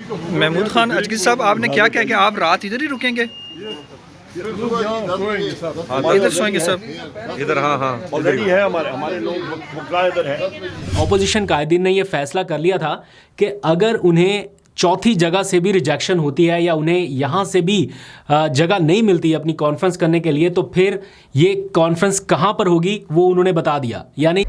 महमूद खान अजगी साहब, आपने क्या कहा कि आप रात इधर ही रुकेंगे? इधर सोएंगे सब इधर? हाँ, ऑलरेडी है हमारे लोग वकला इधर है। ऑपोजिशन कायदीन ने यह फैसला कर लिया था कि अगर उन्हें चौथी जगह से भी रिजेक्शन होती है या उन्हें यहाँ से भी जगह नहीं मिलती अपनी कॉन्फ्रेंस करने के लिए, तो फिर ये कॉन्फ्रेंस कहाँ पर होगी वो उन्होंने बता दिया। यानी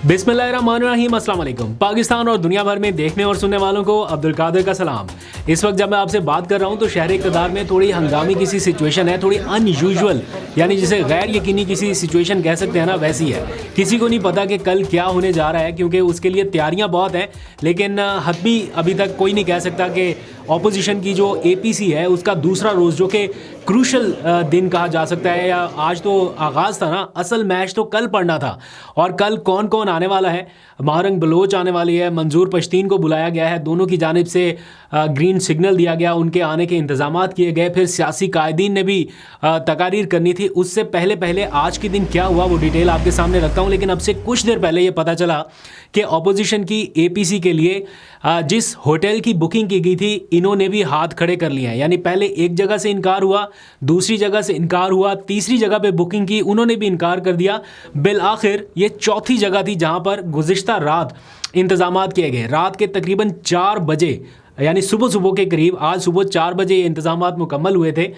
बिस्मिल्लाहिर्रहमानिर्रहीम, अस्सलाम वालेकुम। पाकिस्तान और दुनिया भर में देखने और सुनने वालों को अब्दुल कादिर का सलाम। इस वक्त जब मैं आपसे बात कर रहा हूं तो शहर इक़्तिदार में थोड़ी हंगामी किसी सिचुएशन है, थोड़ी अनयूजुअल, यानी जिसे गैर यकीनी किसी सिचुएशन कह सकते हैं ना, वैसी है। किसी को नहीं पता कि कल क्या होने जा रहा है, क्योंकि उसके लिए तैयारियां बहुत हैं, लेकिन हतमी अभी तक कोई नहीं कह सकता कि ऑपोजिशन की जो APC है उसका दूसरा रोज़, जो कि क्रूशल दिन कहा जा सकता है, या आज तो आगाज़ था ना, असल मैच तो कल पड़ना था। और कल कौन कौन आने वाला है? महारंग बलोच आने वाली है, मंजूर पश्तीन को बुलाया गया है, दोनों की जानिब से ग्रीन सिग्नल दिया गया, उनके आने के इंतजामात किए गए। फिर सियासी कायदीन ने भी तकारीर करनी थी। उससे पहले आज के दिन क्या हुआ वो डिटेल आपके सामने रखता हूँ। लेकिन अब से कुछ देर पहले ये पता चला कि ऑपोजिशन की APC के लिए जिस होटल की बुकिंग की गई थी, इन्होंने भी हाथ खड़े कर लिए हैं। यानी पहले एक जगह से इनकार हुआ, दूसरी जगह से इनकार हुआ, तीसरी जगह पे बुकिंग की, उन्होंने भी इनकार कर दिया। बिल आखिर ये चौथी जगह थी जहां पर गुज़िश्ता रात इंतजामात किए गए। रात के तकरीबन 4 बजे, यानी सुबह के करीब, आज सुबह 4 बजे ये इंतजामात मुकम्मल हुए थे।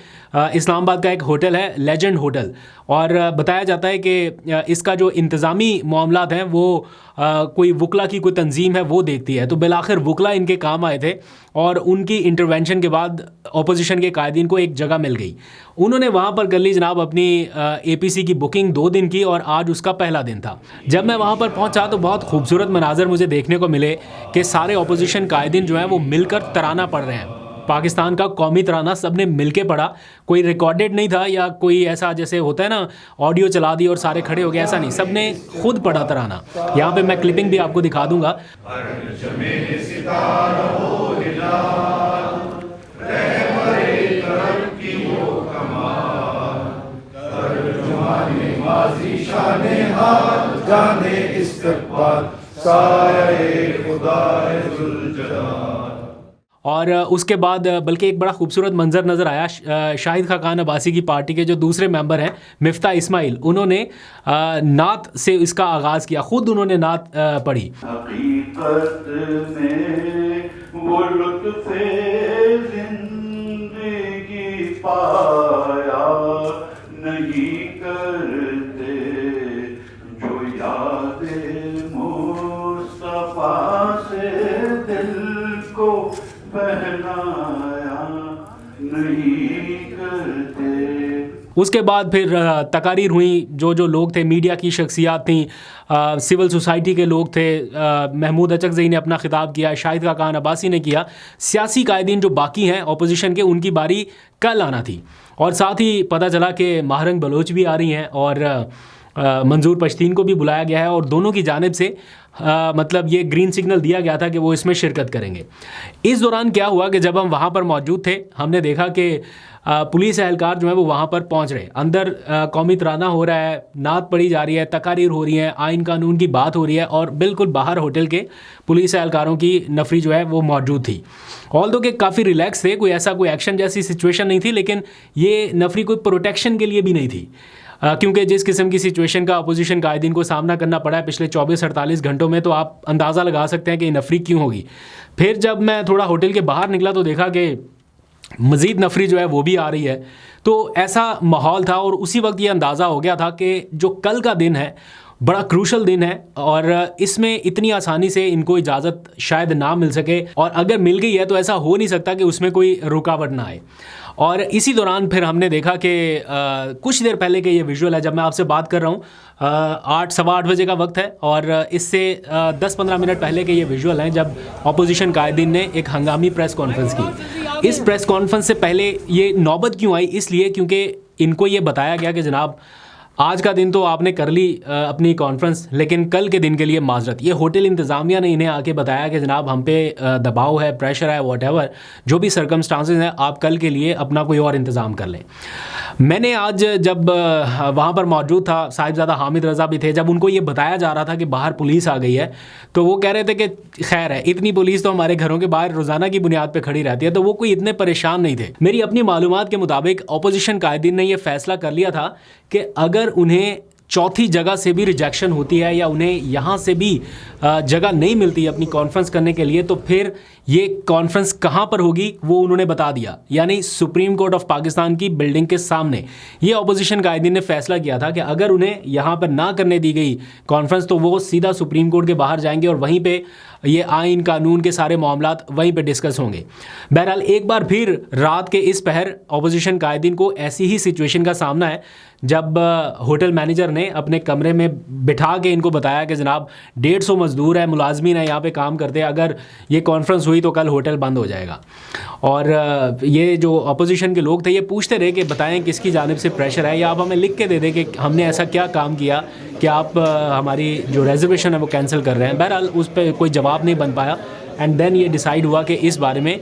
इस्लामाबाद का एक होटल है लेजेंड होटल, और बताया जाता है कि इसका जो इंतज़ामी मामलात हैं वो कोई वकला की कोई तंजीम है वो देखती है। तो बिलाखिर वकला इनके काम आए थे और उनकी इंटरवेंशन के बाद ऑपोजिशन के कायदीन को एक जगह मिल गई। उन्होंने वहाँ पर कर ली जनाब अपनी APC की बुकिंग 2 दिन की, और आज उसका पहला दिन था। जब मैं वहाँ पर पहुँचा तो बहुत खूबसूरत मनाजर मुझे देखने को मिले कि सारे ऑपोजिशन कायदीन जो हैं वो मिलकर तराना पढ़ रहे हैं। पाकिस्तान का कौमी तराना सबने मिलके पढ़ा। कोई रिकॉर्डेड नहीं था या कोई ऐसा जैसे होता है ना ऑडियो चला दी और सारे खड़े हो गए, ऐसा नहीं, सबने खुद पढ़ा तराना। यहाँ पे मैं क्लिपिंग भी आपको दिखा दूंगा। और उसके बाद बल्कि एक बड़ा खूबसूरत मंजर नज़र आया। शाहिद खाकान अब्बासी की पार्टी के जो दूसरे मेंबर हैं मिफ्ता इस्माइल, उन्होंने नात से इसका आगाज़ किया, ख़ुद उन्होंने नात पढ़ी। हकीकत में वो लुत्फ़े ज़िंदगी पाया नहीं करते जो यादें मुस्तफ़ा से दिल को बहलाया नहीं करते। उसके बाद फिर तकारीर हुई। जो लोग थे, मीडिया की शख्सियात थी, सिविल सोसाइटी के लोग थे। महमूद अचकज़ई ने अपना खिताब किया, शाहिद खाकान अब्बासी ने किया। सियासी कायदीन जो बाकी हैं ऑपोजिशन के, उनकी बारी कल आना थी। और साथ ही पता चला कि महारंग बलोच भी आ रही हैं और मंजूर पश्तीन को भी बुलाया गया है, और दोनों की जानिब से मतलब ये ग्रीन सिग्नल दिया गया था कि वो इसमें शिरकत करेंगे। इस दौरान क्या हुआ कि जब हम वहाँ पर मौजूद थे, हमने देखा कि पुलिस एहलकार जो है वो वहाँ पर पहुँच रहे। अंदर कौमी तराना हो रहा है, नात पढ़ी जा रही है, तकारीर हो रही है, आइन कानून की बात हो रही है, और बिल्कुल बाहर होटल के पुलिस एहलकारों की नफरी जो है वो मौजूद थी। ऑल्दो कि काफ़ी रिलैक्स थे, कोई ऐसा कोई एक्शन जैसी सिचुएशन नहीं थी, लेकिन ये नफरी कोई प्रोटेक्शन के लिए भी नहीं थी, क्योंकि जिस किस्म की सिचुएशन का अपोजिशन कायदीन को सामना करना पड़ा है पिछले 24-48 घंटों में, तो आप अंदाज़ा लगा सकते हैं कि नफरी क्यों होगी। फिर जब मैं थोड़ा होटल के बाहर निकला तो देखा कि मज़ीद नफरी जो है वो भी आ रही है। तो ऐसा माहौल था, और उसी वक्त ये अंदाज़ा हो गया था कि जो कल का दिन है बड़ा क्रूशल दिन है, और इसमें इतनी आसानी से इनको इजाज़त शायद ना मिल सके, और अगर मिल गई है तो ऐसा हो नहीं सकता कि उसमें कोई रुकावट ना आए। और इसी दौरान फिर हमने देखा कि कुछ देर पहले के ये विजुअल है, जब मैं आपसे बात कर रहा हूँ 8-8:15 बजे का वक्त है, और इससे 10-15 मिनट पहले के ये विजुअल हैं जब ऑपोजिशन कायदीन ने एक हंगामी प्रेस कॉन्फ्रेंस की। इस प्रेस कॉन्फ्रेंस से पहले ये नौबत क्यों आई? इसलिए क्योंकि इनको ये बताया गया कि जनाब आज का दिन तो आपने कर ली अपनी कॉन्फ्रेंस, लेकिन कल के दिन के लिए माजरत। ये होटल इंतज़ामिया ने इन्हें आके बताया कि जनाब हम पे दबाव है, प्रेशर है, वॉटेवर जो भी सर्कमस्टांसेस हैं, आप कल के लिए अपना कोई और इंतज़ाम कर लें। मैंने आज जब वहाँ पर मौजूद था, साहिबजादा हामिद रज़ा भी थे, जब उनको ये बताया जा रहा था कि बाहर पुलिस आ गई है, तो वो कह रहे थे कि खैर है, इतनी पुलिस तो हमारे घरों के बाहर रोज़ाना की बुनियाद पर खड़ी रहती है, तो वो कोई इतने परेशान नहीं थे। मेरी अपनी मालूमात के मुताबिक अपोजिशन कायदीन ने यह फैसला कर लिया था कि अगर उन्हें चौथी जगह से भी रिजेक्शन होती है या उन्हें यहाँ से भी जगह नहीं मिलती अपनी कॉन्फ्रेंस करने के लिए, तो फिर ये कॉन्फ्रेंस कहाँ पर होगी वो उन्होंने बता दिया, यानी सुप्रीम कोर्ट ऑफ पाकिस्तान की बिल्डिंग के सामने। ये अपोजिशन कायदीन ने फैसला किया था कि अगर उन्हें यहाँ पर ना करने दी गई कॉन्फ्रेंस तो वो सीधा सुप्रीम कोर्ट के बाहर जाएंगे और वहीं पे ये आइन कानून के सारे मामलात वहीं पे डिस्कस होंगे। बहरहाल एक बार फिर रात के इस पहर अपोजिशन कायदीन को ऐसी ही सिचुएशन का सामना है जब होटल मैनेजर ने अपने कमरे में बिठा के इनको बताया कि जनाब 150 मजदूर है, मुलाजमीन है यहाँ पे काम करते हैं, अगर ये कॉन्फ्रेंस हुई तो कल होटल बंद हो जाएगा। और ये जो अपोजिशन के लोग थे ये पूछते रहे कि बताएं किसकी जानिब से प्रेशर है, या आप हमें लिख के दे दें कि हमने ऐसा क्या काम किया कि आप हमारी जो रिजर्वेशन है वो कैंसिल कर रहे हैं। बहरहाल उस पर कोई जवाब नहीं बन पाया एंड देन ये डिसाइड हुआ कि इस बारे में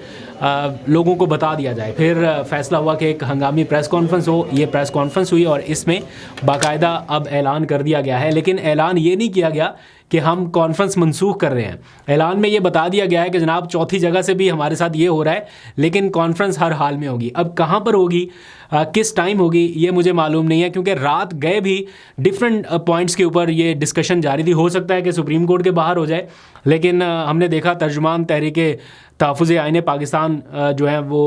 लोगों को बता दिया जाए। फिर फैसला हुआ कि एक हंगामी प्रेस कॉन्फ्रेंस हो। ये प्रेस कॉन्फ्रेंस हुई और इसमें बाकायदा अब ऐलान कर दिया गया है, लेकिन ऐलान ये नहीं किया गया कि हम कॉन्फ्रेंस मनसूख कर रहे हैं। ऐलान में ये बता दिया गया है कि जनाब चौथी जगह से भी हमारे साथ ये हो रहा है, लेकिन कॉन्फ्रेंस हर हाल में होगी। अब कहाँ पर होगी, किस टाइम होगी, ये मुझे मालूम नहीं है, क्योंकि रात गए भी डिफरेंट पॉइंट्स के ऊपर ये डिस्कशन जारी थी। हो सकता है कि सुप्रीम कोर्ट के बाहर हो जाए, लेकिन हमने देखा तर्जुमान तहरीके तहफ़्फ़ुज़ आईन पाकिस्तान जो है वो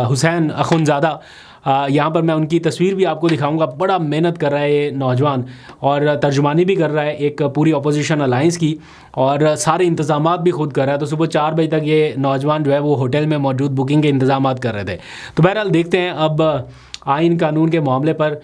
हुसैन अखुनज़ादा, यहाँ पर मैं उनकी तस्वीर भी आपको दिखाऊंगा, बड़ा मेहनत कर रहा है ये नौजवान और तर्जुमानी भी कर रहा है एक पूरी अपोजिशन अलाइंस की, और सारे इंतज़ामात भी खुद कर रहा है। तो सुबह 4 बजे तक ये नौजवान जो है वो होटल में मौजूद बुकिंग के इंतज़ामात कर रहे थे। तो बहरहाल देखते हैं अब आइन कानून के मामले पर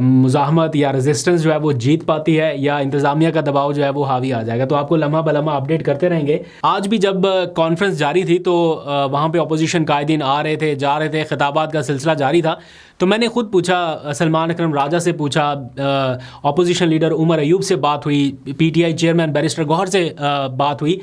मुज़ाहमत या रेजिस्टेंस जो है वो जीत पाती है या इंतज़ामिया का दबाव जो है वो हावी आ जाएगा। तो आपको लम्हा बलम्हा अपडेट करते रहेंगे। आज भी जब कॉन्फ्रेंस जारी थी तो वहाँ पे अपोजिशन कायदीन आ रहे थे, जा रहे थे, खिताबात का सिलसिला जारी था। तो मैंने ख़ुद पूछा, सलमान अकरम राजा से पूछा, अपोजिशन लीडर उमर अयूब से बात हुई, PTI चेयरमैन बैरिस्टर गौहर से बात हुई,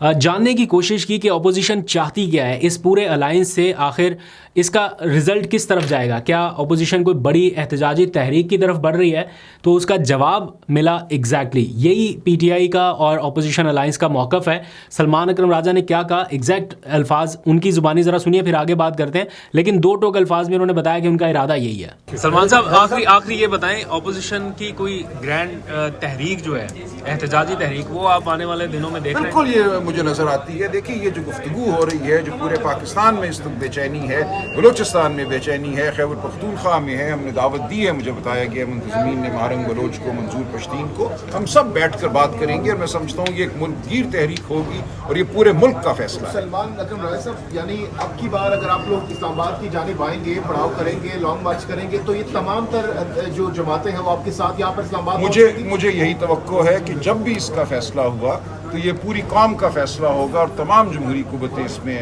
जानने की कोशिश की कि अपोजिशन चाहती क्या है इस पूरे अलायंस से, आखिर इसका रिज़ल्ट किस तरफ जाएगा, क्या अपोजिशन कोई बड़ी एहतजाजी तहरीक की तरफ बढ़ रही है। तो उसका जवाब मिला एग्जैक्टली यही PTI का और अपोजिशन अलायंस का मौक़िफ़ है। सलमान अकरम राजा ने क्या कहा, एग्जैक्ट अल्फाज उनकी ज़ुबानी ज़रा सुनिए, फिर आगे बात करते हैं। लेकिन 2 टोक अल्फाज में उन्होंने बताया कि उनका इरादा यही है। सलमान साहब, आखिरी ये बताएं, अपोजिशन की कोई ग्रैंड तहरीक जो है, एहतजाजी तहरीक, वो आप आने वाले दिनों में देख रहे हैं? बिल्कुल, ये मुझे नज़र आती है। देखिए, ये जो गुफ्तगू हो रही है, जो पूरे पाकिस्तान में इस वक्त बेचैनी है, बलूचिस्तान में बेचैनी है, खैबर पख्तूनख्वा में है, हमने दावत दी है, मुझे बताया गया मुंतज़मीन ने, महारंग बलोच को, मंजूर पश्तीन को, हम सब बैठ कर बात करेंगे और मैं समझता हूँ ये एक मुल्कगीर तहरीक होगी और ये पूरे मुल्क का फैसला है। सलमान अकरम राजा साहब, यानी अब की बार अगर आप लोग इस्लामाबाद की जानिब आएंगे, पड़ाव करेंगे, लॉन्ग मार्च करेंगे, तो ये तमाम तर जो जमातें हैं वो आपके साथ यहाँ पर इस्लामाबाद, मुझे यही तवक्को है कि जब भी इसका फैसला हुआ तो ये पूरी कौम का फैसला होगा और तमाम जमहूरी कुव्वतें इसमें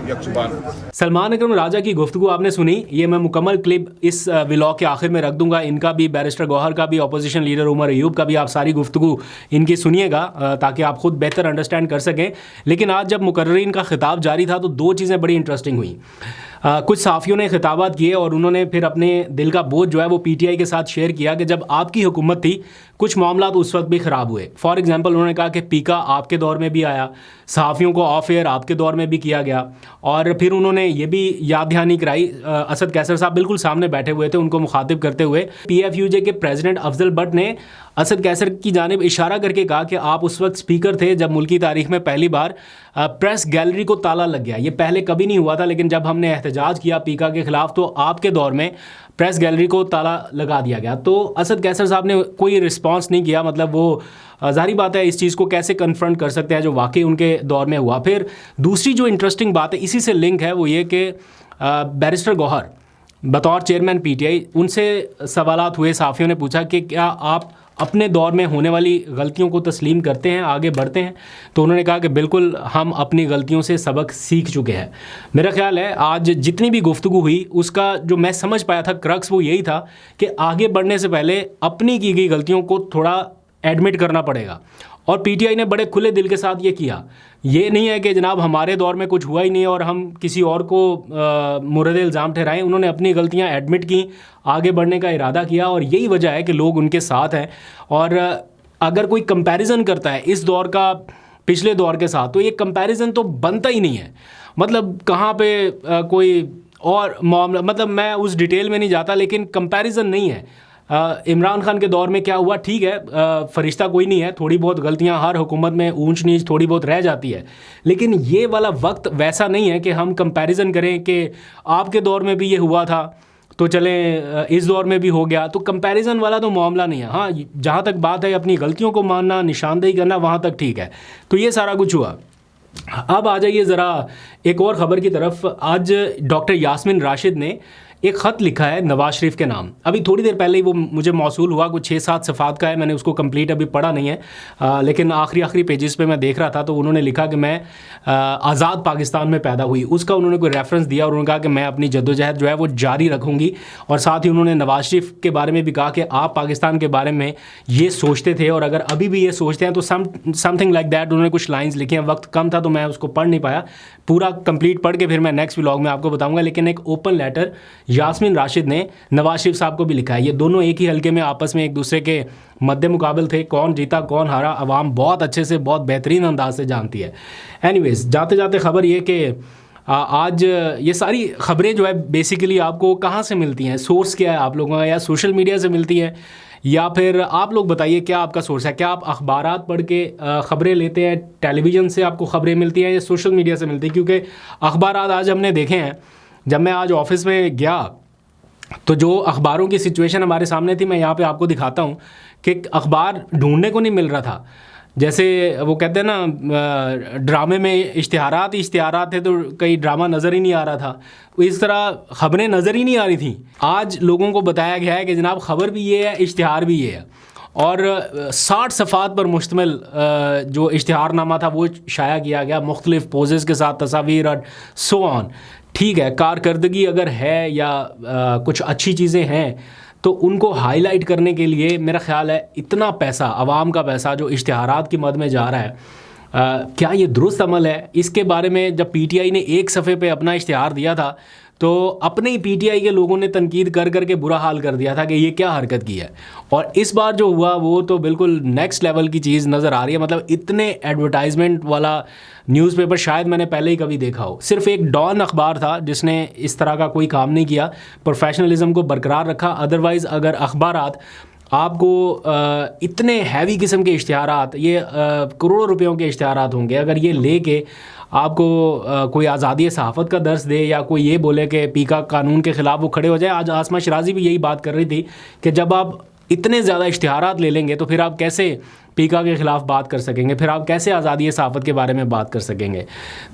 यकजुबान। सलमान अकरम राजा की गुफ्तगू आपने सुनी, ये मैं मुकम्मल क्लिप इस व्लॉग के आखिर में रख दूंगा। इनका भी, बैरिस्टर गौहर का भी, अपोजिशन लीडर उमर अयूब का भी, आप सारी गुफ्तगू इनकी सुनिएगा ताकि आप खुद बेहतर अंडरस्टैंड कर सकें। लेकिन आज जब मुकर्रीन का खिताब जारी था तो 2 चीज़ें बड़ी इंटरेस्टिंग हुई। कुछ सहाफ़ियों ने खिताबात किए और उन्होंने फिर अपने दिल का बोझ जो है वो PTI के साथ शेयर किया कि जब आपकी हुकूमत थी कुछ मामला उस वक्त भी ख़राब हुए। फॉर एग्जांपल उन्होंने कहा कि पीका आपके दौर में भी आया, सहाफ़ियों को ऑफ एयर आपके दौर में भी किया गया, और फिर उन्होंने ये भी याद दहानी कराई, असद कैसर साहब बिल्कुल सामने बैठे हुए थे उनको मुखातिब करते हुए, PFUJ के प्रेसिडेंट अफजल भट्ट ने असद कैसर की जानिब इशारा करके कहा कि आप उस वक्त स्पीकर थे जब मुल्की तारीख में पहली बार प्रेस गैलरी को ताला लग गया। ये पहले कभी नहीं हुआ था, लेकिन जब हमने एहतजाज किया पीका के ख़िलाफ़ तो आपके दौर में प्रेस गैलरी को ताला लगा दिया गया। तो असद कैसर साहब ने कोई रिस्पांस नहीं किया, मतलब वो ज़ाहिर बात है इस चीज़ को कैसे कन्फ्रंट कर सकते हैं जो वाकई उनके दौर में हुआ। फिर दूसरी जो इंटरेस्टिंग बात है, इसी से लिंक है, वो ये कि बैरिस्टर गौहर बतौर चेयरमैन PTI, उनसे सवालात हुए, सहाफ़ियों ने पूछा कि क्या आप अपने दौर में होने वाली गलतियों को तस्लीम करते हैं, आगे बढ़ते हैं। तो उन्होंने कहा कि बिल्कुल हम अपनी गलतियों से सबक सीख चुके हैं। मेरा ख्याल है आज जितनी भी गुफ्तगू हुई उसका जो मैं समझ पाया था क्रक्स वो यही था कि आगे बढ़ने से पहले अपनी की गई गलतियों को थोड़ा एडमिट करना पड़ेगा। और पीटीआई ने बड़े खुले दिल के साथ ये किया। ये नहीं है कि जनाब हमारे दौर में कुछ हुआ ही नहीं और हम किसी और को मुर्द इल्ज़ाम ठहराएं। उन्होंने अपनी गलतियां एडमिट की, आगे बढ़ने का इरादा किया और यही वजह है कि लोग उनके साथ हैं। और अगर कोई कंपैरिजन करता है इस दौर का पिछले दौर के साथ तो ये कंपैरिजन तो बनता ही नहीं है। मतलब कहाँ पे कोई और मामला, मतलब मैं उस डिटेल में नहीं जाता, लेकिन कंपैरिजन नहीं है। इमरान खान के दौर में क्या हुआ, ठीक है, फरिश्ता कोई नहीं है, थोड़ी बहुत गलतियां हर हुकूमत में ऊंच नीच थोड़ी बहुत रह जाती है, लेकिन ये वाला वक्त वैसा नहीं है कि हम कंपैरिजन करें कि आपके दौर में भी ये हुआ था तो चलें इस दौर में भी हो गया। तो कंपैरिजन वाला तो मामला नहीं है। हाँ, जहाँ तक बात है अपनी गलतियों को मानना, निशानदेही करना, वहाँ तक ठीक है। तो ये सारा कुछ हुआ। अब आ जाइए ज़रा एक और ख़बर की तरफ। आज डॉक्टर यास्मीन राशिद ने एक ख़त लिखा है नवाज शरीफ के नाम। अभी थोड़ी देर पहले ही वो मुझे मौसूल हुआ, कुछ 6-7 सफ़ात का है, मैंने उसको कंप्लीट अभी पढ़ा नहीं है, लेकिन आखिरी पेजेस पे मैं देख रहा था। तो उन्होंने लिखा कि मैं आज़ाद पाकिस्तान में पैदा हुई, उसका उन्होंने कोई रेफरेंस दिया और उन्होंने कहा कि मैं अपनी जद्दोजहद जो है वो जारी रखूँगी। और साथ ही उन्होंने नवाज शरीफ के बारे में भी कहा कि आप पाकिस्तान के बारे में ये सोचते थे और अगर अभी भी ये सोचते हैं तो समथिंग लाइक दैट। उन्होंने कुछ लाइन्स लिखी हैं, वक्त कम था तो मैं उसको पढ़ नहीं पाया, पूरा कंप्लीट पढ़ के फिर मैं नेक्स्ट व्लॉग में आपको बताऊँगा। लेकिन एक ओपन लेटर यास्मीन राशिद ने नवाज शरीफ साहब को भी लिखा है। ये दोनों एक ही हल्के में आपस में एक दूसरे के मद्दे मुकाबल थे। कौन जीता कौन हारा अवाम बहुत अच्छे से, बहुत बेहतरीन अंदाज से जानती है। एनीवेज, जाते जाते ख़बर ये कि आज ये सारी ख़बरें जो है बेसिकली आपको कहाँ से मिलती हैं, सोर्स क्या है आप लोगों का, या सोशल मीडिया से मिलती है या फिर आप लोग बताइए क्या आपका सोर्स है। क्या आप अखबारात पढ़ के ख़बरें लेते हैं, टेलीविज़न से आपको ख़बरें मिलती हैं या सोशल मीडिया से मिलती है? क्योंकि अखबारात आज हमने देखे हैं, जब मैं आज ऑफिस में गया तो जो अखबारों की सिचुएशन हमारे सामने थी, मैं यहाँ पे आपको दिखाता हूँ कि अखबार ढूंढने को नहीं मिल रहा था। जैसे वो कहते हैं ना ड्रामे में इश्तिहारात थे तो कहीं ड्रामा नज़र ही नहीं आ रहा था, इस तरह ख़बरें नज़र ही नहीं आ रही थी। आज लोगों को बताया गया है कि जनाब ख़बर भी ये है, इश्तिहार भी ये है। और 60 सफ़ात पर मुश्तमिल जो इश्तिहारनामा था वो शाया किया गया, मुख्तलिफ़ पोजेज़ के साथ तस्वीर और सो ऑन। ठीक है, कारकर्दगी अगर है या कुछ अच्छी चीज़ें हैं तो उनको हाईलाइट करने के लिए मेरा ख़्याल है इतना पैसा, आवाम का पैसा जो इश्तिहारात की मद में जा रहा है, क्या ये दुरुस्त अमल है? इसके बारे में जब पीटीआई ने एक सफ़े पे अपना इश्तिहार दिया था तो अपने ही पीटीआई के लोगों ने तनकीद कर करके बुरा हाल कर दिया था कि ये क्या हरकत की है। और इस बार जो हुआ वो तो बिल्कुल नेक्स्ट लेवल की चीज़ नज़र आ रही है। मतलब इतने एडवर्टाइजमेंट वाला न्यूज़पेपर शायद मैंने पहले ही कभी देखा हो। सिर्फ एक डॉन अखबार था जिसने इस तरह का कोई काम नहीं किया, प्रोफेशनलिज्म को बरकरार रखा। अदरवाइज़ अगर अखबारात आपको इतने हैवी किस्म के इश्तिहारात, ये करोड़ों रुपयों के इश्तिहारात होंगे, अगर ये लेके आपको कोई आज़ादी सहाफ़त का दर्स दे या कोई ये बोले कि पीका कानून के ख़िलाफ़ वो खड़े हो जाए। आज आसमा शराजी भी यही बात कर रही थी कि जब आप इतने ज़्यादा इश्तिहारात ले लेंगे तो फिर आप कैसे पीका के ख़िलाफ़ बात कर सकेंगे, फिर आप कैसे आज़ादी सहाफ़त के बारे में बात कर सकेंगे।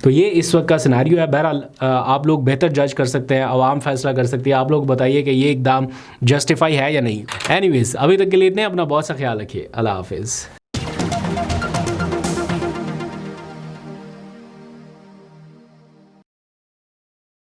तो ये इस वक्त का सिनेरियो है। बहरहाल आप लोग बेहतर जज कर सकते हैं, आवाम फैसला कर सकती है। आप लोग बताइए कि ये इक़दाम जस्टिफाई है या नहीं। एनीवेज़, अभी तक के लिए इतने, अपना बहुत सा ख्याल रखिए। अल्लाह हाफ़िज़।